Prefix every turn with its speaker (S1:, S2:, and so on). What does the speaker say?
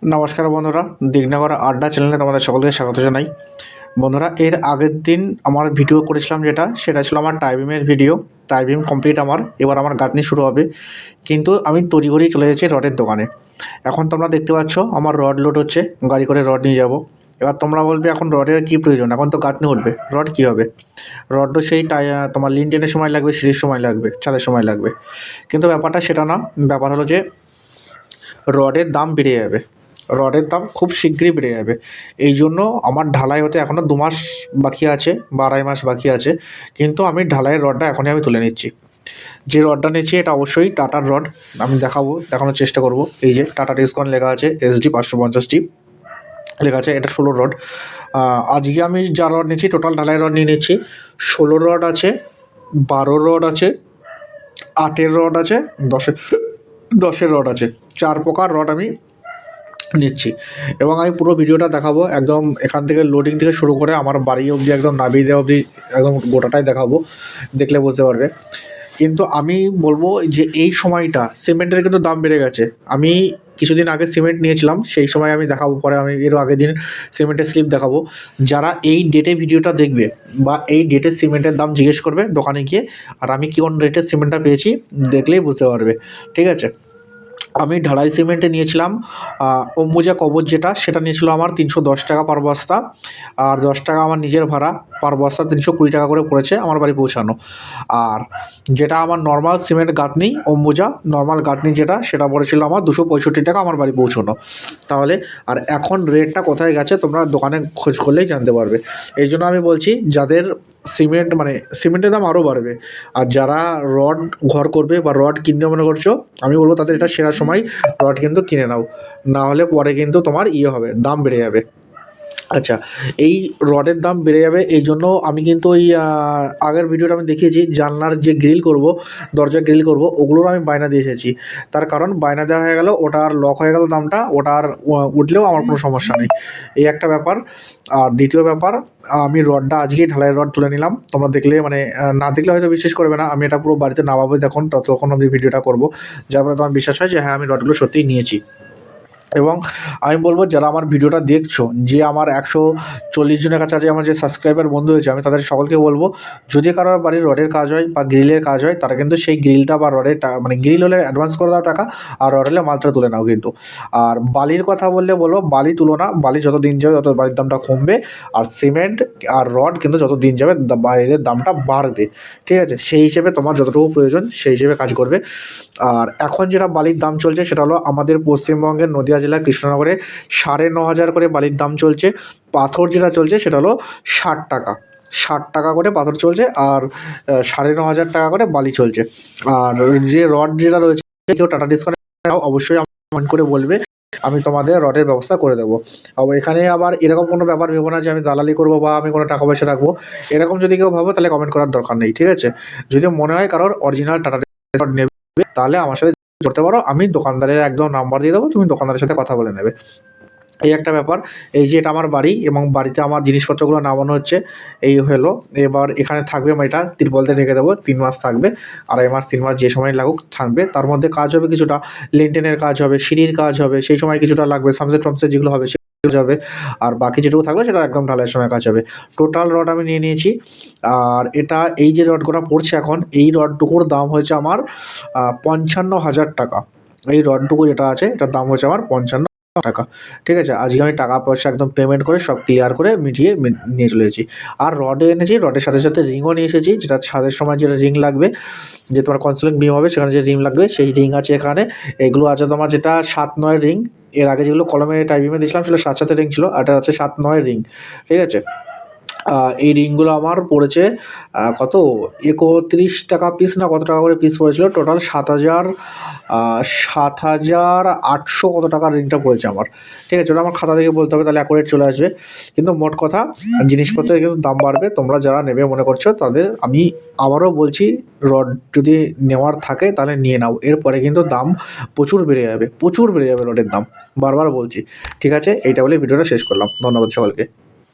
S1: নমস্কার বন্ধুরা, দিগনগর আড্ডা চ্যানেলে তোমাদের সকলকে স্বাগত জানাই। বন্ধুরা, এর আগের দিন আমার ভিডিও করেছিলাম সেটা ছিল আমার টাইবিমের ভিডিও। টাইবিম কমপ্লিট আমার, এবার আমার গাঁথনি শুরু হবে। কিন্তু আমি তড়িঘড়ি চলে যাচ্ছি রডের দোকানে। এখন তোমরা দেখতে পাচ্ছ আমার রড লোড হচ্ছে, গাড়ি করে রড নিয়ে যাব। এবার তোমরা বলবে এখন রডের কী প্রয়োজন, এখন তো গাঁথনি উঠবে, রড কী হবে? রড তো সেই তোমার লিনটেনের সময় লাগবে, সিঁড়ির সময় লাগবে, ছাদের সময় লাগবে। কিন্তু ব্যাপারটা সেটা না। ব্যাপার হলো যে রডের দাম বেড়ে যাবে, রডের দাম খুব শীঘ্রই বেড়ে যাবে। এই জন্য আমার ঢালাই হতে এখনও 2 মাস বাকি আছে বা 2.5 মাস বাকি আছে, কিন্তু আমি ঢালাইয়ের রডটা এখনই আমি তুলে নিচ্ছি। যে রডটা নিচ্ছি এটা অবশ্যই টাটার রড। আমি দেখানোর চেষ্টা করব। এই যে টাটা ডিসকাউন্ট লেখা আছে, SD 550টি লেখা আছে, এটা 16 রড। আজকে আমি যা রড নিচ্ছি, টোটাল ঢালাই রড নিয়ে নিচ্ছি। 16 রড আছে, 12 রড আছে, 8-এর রড আছে, 10-এর রড আছে। 4 প্রকার রড আমি নিচ্ছি এবং আমি পুরো ভিডিওটা দেখাবো, একদম এখান থেকে লোডিং থেকে শুরু করে আমার বাড়ি অবধি, একদম নামিয়ে দেওয়া অবধি একদম গোটাটাই দেখাবো, দেখলে বুঝতে পারবে। কিন্তু আমি বলবো যে এই সময়টা সিমেন্টের কিন্তু দাম বেড়ে গেছে। আমি কিছুদিন আগে সিমেন্ট নিয়েছিলাম, সেই সময় আমি দেখাবো, পরে আমি এর আগের দিন সিমেন্টের স্লিপ দেখাবো। যারা এই ডেটে ভিডিওটা দেখবে বা এই ডেটের সিমেন্টের দাম জিজ্ঞেস করবে দোকানে গিয়ে, আর আমি কোন রেটের সিমেন্টটা পেয়েছি দেখলেই বুঝতে পারবে, ঠিক আছে? আমি ঢালাই সিমেন্টে নিয়েছিলাম অম্বুজা কবচ, সেটা নিয়েছিল আমার 310 টাকা পার বস্তা। আর 10 টাকা আমার নিজের ভাড়া, পার বস্তা 320 টাকা করে পড়েছে আমার বাড়ি পৌঁছানো। আর যেটা আমার নর্মাল সিমেন্ট গাঁথনি, অম্বুজা নর্মাল গাঁথনি সেটা পড়েছিল আমার 265 টাকা আমার বাড়ি পৌঁছানো। তাহলে আর এখন রেটটা কোথায় গেছে তোমরা দোকানে খোঁজ করলেই জানতে পারবে। এই জন্য আমি বলছি, যাদের সিমেন্টের দাম আরও বাড়বে, আর যারা রড ঘর করবে বা রড কিনবে মনে করছো, আমি বলবো তাদের এটা সেরা সময়, রড কিন্তু কিনে নাও, না হলে পরে কিন্তু তোমার হবে, দাম বেড়ে যাবে। আচ্ছা, এই রডের দাম বেড়ে যাবে এই জন্য আমি কিন্তু ওই আগের ভিডিওটা আমি দেখিয়েছি, জানলার যে গ্রিল করব, দরজা গ্রিল করব, ওগুলোর আমি বায়না দিয়ে এসেছি। তার কারণ বায়না দেওয়া হয়ে গেল, ওটা আর লক হয়ে গেল, দামটা ওটা আর উঠলেও আমার কোনো সমস্যা নেই, এই একটা ব্যাপার। আর দ্বিতীয় ব্যাপার, আমি রডটা আজকেই ঢালাইয়ের রড তুলে নিলাম। তোমরা দেখলে না দেখলে হয়তো বিশ্বাস করবে না, আমি এটা পুরো বাড়িতে নামাবো যখন, ততক্ষণ আমি ভিডিওটা করবো, যার ফলে তোমার বিশ্বাস হয় যে হ্যাঁ আমি রডগুলো সত্যিই নিয়েছি। এবং আমি বলবো, যারা আমার ভিডিওটা দেখছো, যে আমার 140 জনের কাছে আমার যে সাবস্ক্রাইবার বন্ধু হয়েছে, আমি তাদের সকলকে বলবো, যদি কারোর বাড়ির রডের কাজ হয় বা গ্রিলের কাজ হয়, তারা কিন্তু সেই গ্রিলটা বা রডের গ্রিল হলে অ্যাডভান্স করে দাও টাকা, আর রড হলে মালটা তুলে নাও কিন্তু। আর বালির কথা বললে বলবো, বালি তুলো না, বালি যত দিন যাবে তত বালির দামটা কমবে, আর সিমেন্ট আর রড কিন্তু যত দিন যাবে বালির দামটা বাড়বে, ঠিক আছে? সেই হিসেবে তোমার যতটুকু প্রয়োজন সেই হিসেবে কাজ করবে। আর এখন যেটা বালির দাম চলছে সেটা হলো আমাদের পশ্চিমবঙ্গের নদিয়া জেলার কৃষ্ণনগরে 9,500 করে বালির দাম চলছে। পাথর যেটা চলছে সেটা হলো 60 টাকা, 60 টাকা করে পাথর চলছে, আর 9,500 টাকা করে বালি চলছে। আর যে রড যেটা রয়েছে, কেউ টাটা ডিসকাউন্ট অবশ্যই কমেন্ট করে বলবে, আমি তোমাদের রডের ব্যবস্থা করে দেবো। আবার এখানে আবার এরকম কোনো ব্যাপার ভেবো না যে আমি দালালি করবো বা আমি কোনো টাকা পয়সা রাখবো, এরকম যদি কেউ ভাবো তাহলে কমেন্ট করার দরকার নেই, ঠিক আছে? যদি মনে হয় কারোর অরিজিনাল টাটা রড নেবে, তাহলে আমার সাথে করতে পারো, আমি দোকানদারের একদম নাম্বার দিয়ে দেবো, তুমি দোকানদারের সাথে কথা বলে নেবে, এই একটা ব্যাপার। এই যে এটা আমার বাড়ি এবং বাড়িতে আমার জিনিসপত্রগুলো নামানো হচ্ছে, এই হলো। এবার এখানে থাকবে, আমি এটা তিরপলতে রেখে দেবো, 3 মাস থাকবে, 2.5 মাস 3 মাস যে সময় লাগুক থাকবে। তার মধ্যে কাজ হবে কিছুটা, লিন্টেনের কাজ হবে, সিঁড়ির কাজ হবে, সেই সময় কিছুটা লাগবে, সামসেট টামসেট যেগুলো হবে সেগুলো যাবে, আর বাকি যেটুকু থাকবে সেটা একদম ঢালাইয়ের সময় কাজ হবে। টোটাল রড আমি নিয়ে নিয়েছি। আর এটা এই যে রডগুলো পড়ছে এখন, এই রডটুকুর দাম হয়েছে আমার 55,000 টাকা। এই রডটুকু যেটা আছে এটার দাম হচ্ছে আমার 55 টাকা, ঠিক আছে? আজকে আমি টাকা পয়সা একদম পেমেন্ট করে সব ক্লিয়ার করে মিটিয়ে নিয়ে চলে এসেছি। আর রডে এনেছি, রডের সাথে সাথে রিংও নিয়ে এসেছি, যেটা ছাদের সময় যেটা রিং লাগবে, যে তোমার কনসোলিং বিম হবে সেখানে যে রিং লাগবে সেই রিং আছে এখানে। এগুলো আছে তোমার যেটা 7-9 রিং, এর আগে যেগুলো কলমে টাইপিংয়ে দিয়েছিলাম সেটা 7-7 রিং ছিল, আর এটা আছে 7-9 রিং, ঠিক আছে? এই রিংগুলো আমার পড়েছে কত, 31 টাকা পিস না কত টাকা করে পিস পড়েছিল, টোটাল 7,800 কত টাকার রিংটা পড়েছে আমার, ঠিক আছে? ওটা আমার খাতা থেকে বলতে হবে, তাহলে অ্যাকুরেট চলে আসবে। কিন্তু মোট কথা, জিনিসপত্রের কিন্তু দাম বাড়বে, তোমরা যারা নেবে মনে করছো তাদের আমি আবারও বলছি, রড যদি নেওয়ার থাকে তাহলে নিয়ে নাও, এরপরে কিন্তু দাম প্রচুর বেড়ে যাবে, প্রচুর বেড়ে যাবে রডের দাম, বারবার বলছি, ঠিক আছে? এইটা বলে ভিডিওটা শেষ করলাম, ধন্যবাদ সকলকে।